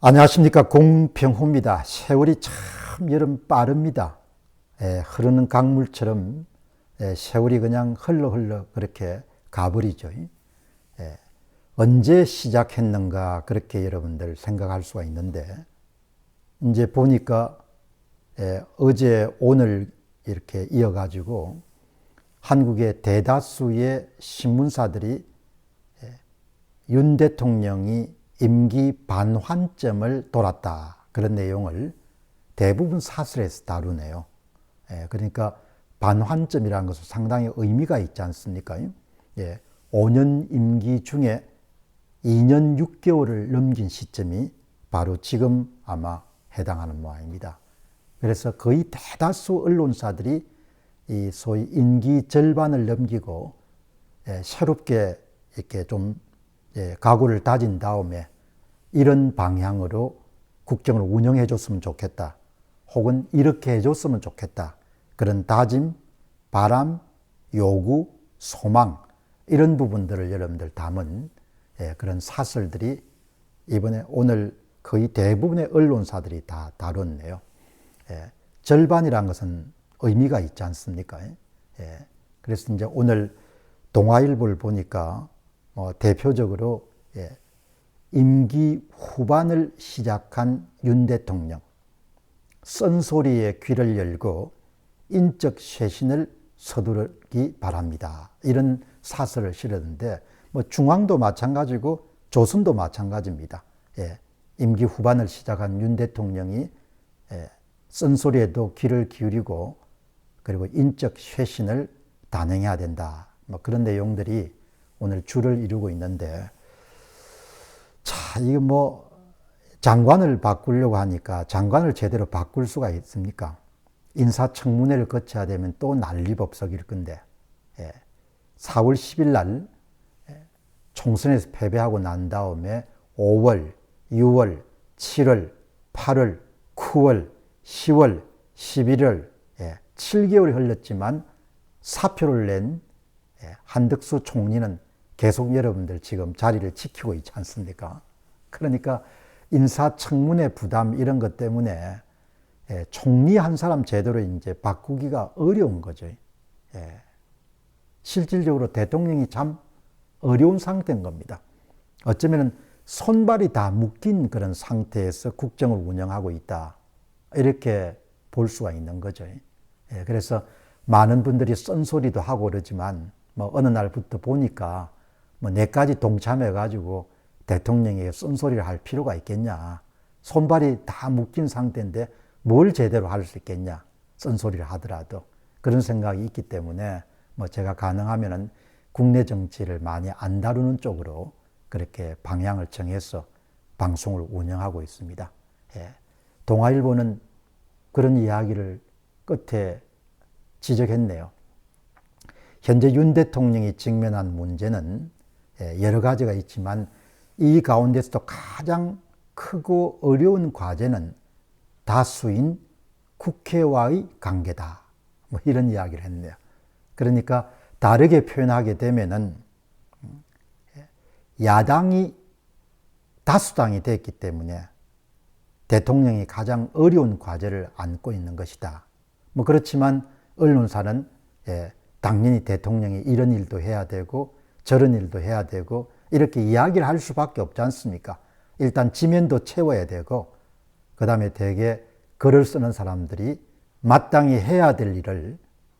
안녕하십니까. 공병호입니다. 세월이 참 여름 빠릅니다. 흐르는 강물처럼 세월이 그냥 흘러 그렇게 가버리죠. 언제 시작했는가 그렇게 여러분들 생각할 수가 있는데 이제 보니까 어제 오늘 이렇게 이어가지고 한국의 대다수의 신문사들이 윤 대통령이 임기 반환점을 돌았다. 그런 내용을 대부분 사설에서 다루네요. 그러니까 반환점이라는 것은 상당히 의미가 있지 않습니까? 5년 임기 중에 2년 6개월을 넘긴 시점이 바로 지금 아마 해당하는 모양입니다. 그래서 거의 대다수 언론사들이 이 소위 임기 절반을 넘기고 새롭게 이렇게 좀 각오를 다진 다음에 이런 방향으로 국정을 운영해 줬으면 좋겠다. 혹은 이렇게 해줬으면 좋겠다. 그런 다짐, 바람, 요구, 소망 이런 부분들을 여러분들 담은 그런 사설들이 이번에 오늘 거의 대부분의 언론사들이 다 다뤘네요. 절반이라는 것은 의미가 있지 않습니까? 그래서 이제 오늘 동아일보를 보니까 대표적으로 임기 후반을 시작한 윤 대통령, 쓴소리에 귀를 열고 인적 쇄신을 서두르기 바랍니다. 이런 사설을 실었는데 중앙도 마찬가지고 조선도 마찬가지입니다. 임기 후반을 시작한 윤 대통령이 쓴소리에도 귀를 기울이고 그리고 인적 쇄신을 단행해야 된다. 그런 내용들이 오늘 줄을 이루고 있는데, 자, 이거 장관을 바꾸려고 하니까 장관을 제대로 바꿀 수가 있습니까? 인사청문회를 거쳐야 되면 또 난리법석일 건데, 4월 10일 날 총선에서 패배하고 난 다음에 5월, 6월, 7월, 8월, 9월, 10월, 11월, 7개월이 흘렀지만 사표를 낸 한덕수 총리는 계속 여러분들 지금 자리를 지키고 있지 않습니까? 그러니까 인사청문회 부담 이런 것 때문에 총리 한 사람 제대로 이제 바꾸기가 어려운 거죠. 실질적으로 대통령이 참 어려운 상태인 겁니다. 어쩌면 손발이 다 묶인 그런 상태에서 국정을 운영하고 있다. 이렇게 볼 수가 있는 거죠. 그래서 많은 분들이 쓴소리도 하고 그러지만 어느 날부터 보니까 내까지 동참해가지고 대통령에게 쓴소리를 할 필요가 있겠냐. 손발이 다 묶인 상태인데 뭘 제대로 할 수 있겠냐. 쓴소리를 하더라도. 그런 생각이 있기 때문에 제가 가능하면은 국내 정치를 많이 안 다루는 쪽으로 그렇게 방향을 정해서 방송을 운영하고 있습니다. 동아일보는 그런 이야기를 끝에 지적했네요. 현재 윤 대통령이 직면한 문제는 여러 가지가 있지만 이 가운데서도 가장 크고 어려운 과제는 다수인 국회와의 관계다. 이런 이야기를 했네요. 그러니까 다르게 표현하게 되면은 야당이 다수당이 됐기 때문에 대통령이 가장 어려운 과제를 안고 있는 것이다. 그렇지만 언론사는 당연히 대통령이 이런 일도 해야 되고 저런 일도 해야 되고 이렇게 이야기를 할 수밖에 없지 않습니까? 일단 지면도 채워야 되고 그 다음에 대개 글을 쓰는 사람들이 마땅히 해야 될 일을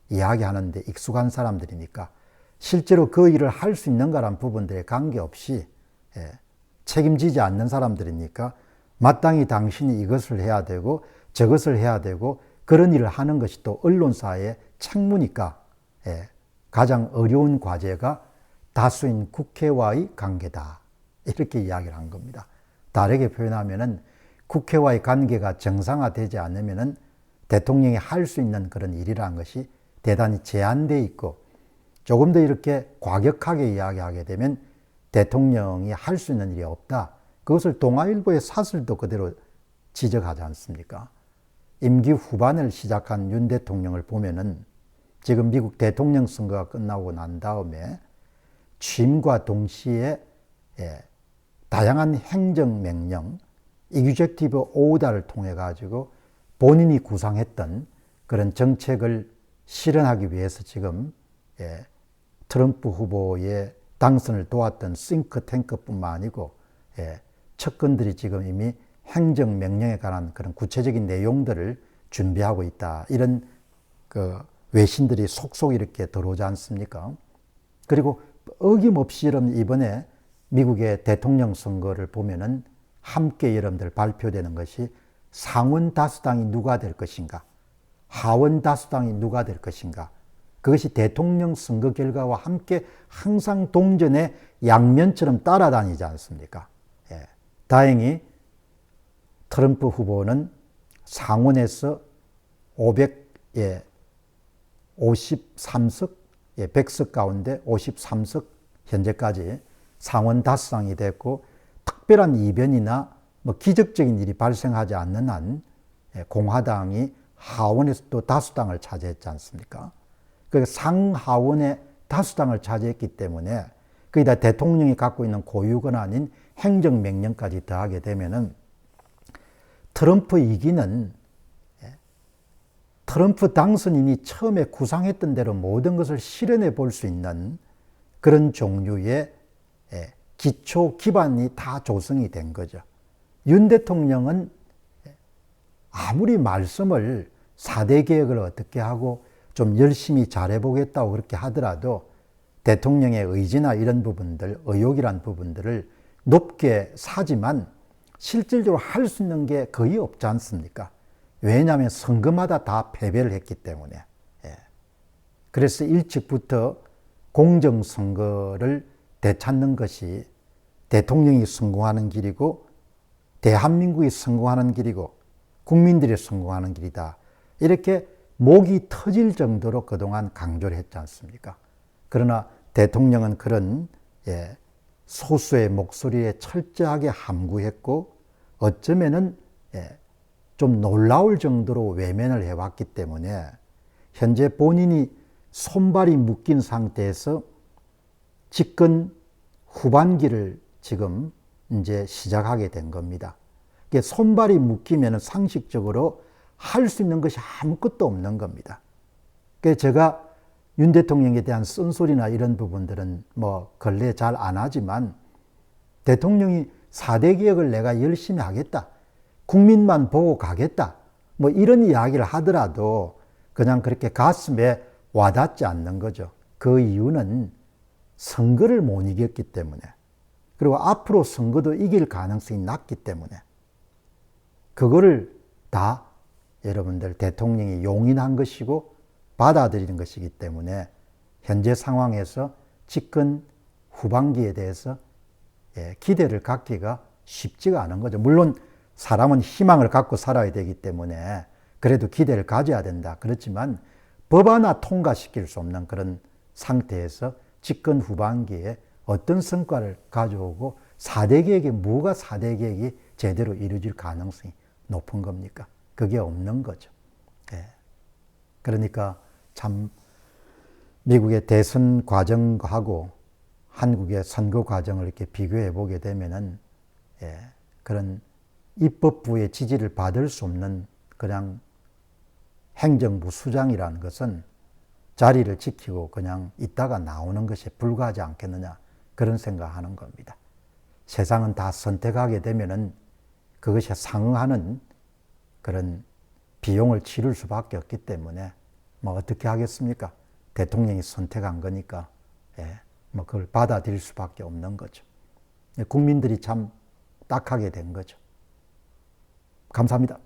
이야기하는데 익숙한 사람들이니까 실제로 그 일을 할 수 있는가라는 부분들에 관계없이 책임지지 않는 사람들이니까 마땅히 당신이 이것을 해야 되고 저것을 해야 되고 그런 일을 하는 것이 또 언론사의 책무니까 가장 어려운 과제가 다수인 국회와의 관계다. 이렇게 이야기를 한 겁니다. 다르게 표현하면은 국회와의 관계가 정상화되지 않으면은 대통령이 할 수 있는 그런 일이라는 것이 대단히 제한되어 있고 조금 더 이렇게 과격하게 이야기하게 되면 대통령이 할 수 있는 일이 없다. 그것을 동아일보의 사설도 그대로 지적하지 않습니까? 임기 후반을 시작한 윤 대통령을 보면은 지금 미국 대통령 선거가 끝나고 난 다음에 취임과 동시에 다양한 행정명령, 이규젝티브 오더를 통해 가지고 본인이 구상했던 그런 정책을 실현하기 위해서 지금 트럼프 후보의 당선을 도왔던 싱크탱크뿐만 아니고 측근들이 지금 이미 행정명령에 관한 그런 구체적인 내용들을 준비하고 있다. 이런 그 외신들이 속속 이렇게 들어오지 않습니까? 그리고 어김없이 이번에 미국의 대통령 선거를 보면은 함께 여러분들 발표되는 것이 상원 다수당이 누가 될 것인가, 하원 다수당이 누가 될 것인가, 그것이 대통령 선거 결과와 함께 항상 동전의 양면처럼 따라다니지 않습니까? 다행히 트럼프 후보는 상원에서 53석, 100석 가운데 53석 현재까지 상원 다수당이 됐고, 특별한 이변이나 기적적인 일이 발생하지 않는 한 공화당이 하원에서도 다수당을 차지했지 않습니까? 그 상하원의 다수당을 차지했기 때문에 거기다 대통령이 갖고 있는 고유 권한인 행정명령까지 더하게 되면은 트럼프 2기는 트럼프 당선인이 처음에 구상했던 대로 모든 것을 실현해 볼 수 있는 그런 종류의 기초 기반이 다 조성이 된 거죠. 윤 대통령은 아무리 말씀을 4대 개혁을 어떻게 하고 좀 열심히 잘해보겠다고 그렇게 하더라도 대통령의 의지나 이런 부분들, 의욕이란 부분들을 높게 사지만 실질적으로 할 수 있는 게 거의 없지 않습니까? 왜냐하면 선거마다 다 패배를 했기 때문에. 그래서 일찍부터 공정선거를 되찾는 것이 대통령이 성공하는 길이고 대한민국이 성공하는 길이고 국민들이 성공하는 길이다. 이렇게 목이 터질 정도로 그동안 강조를 했지 않습니까? 그러나 대통령은 그런 소수의 목소리에 철저하게 함구했고 어쩌면은 좀 놀라울 정도로 외면을 해왔기 때문에 현재 본인이 손발이 묶인 상태에서 집권 후반기를 지금 이제 시작하게 된 겁니다. 손발이 묶이면 상식적으로 할 수 있는 것이 아무것도 없는 겁니다. 그래서 제가 윤 대통령에 대한 쓴소리나 이런 부분들은 근래 잘 안 하지만 대통령이 4대 개혁을 내가 열심히 하겠다, 국민만 보고 가겠다, 이런 이야기를 하더라도 그냥 그렇게 가슴에 와닿지 않는 거죠. 그 이유는 선거를 못 이겼기 때문에, 그리고 앞으로 선거도 이길 가능성이 낮기 때문에, 그거를 다 여러분들 대통령이 용인한 것이고 받아들이는 것이기 때문에 현재 상황에서 집권 후반기에 대해서 기대를 갖기가 쉽지가 않은 거죠. 물론 사람은 희망을 갖고 살아야 되기 때문에 그래도 기대를 가져야 된다. 그렇지만 법 하나 통과시킬 수 없는 그런 상태에서 집권 후반기에 어떤 성과를 가져오고 4대 개혁이 뭐가 4대 개혁이 제대로 이루어질 가능성이 높은 겁니까? 그게 없는 거죠. 그러니까 참 미국의 대선 과정하고 한국의 선거 과정을 이렇게 비교해 보게 되면은 그런 입법부의 지지를 받을 수 없는 그냥 행정부 수장이라는 것은 자리를 지키고 그냥 있다가 나오는 것에 불과하지 않겠느냐, 그런 생각하는 겁니다. 세상은 다 선택하게 되면은 그것에 상응하는 그런 비용을 치를 수밖에 없기 때문에 어떻게 하겠습니까? 대통령이 선택한 거니까 그걸 받아들일 수밖에 없는 거죠. 국민들이 참 딱하게 된 거죠. 감사합니다.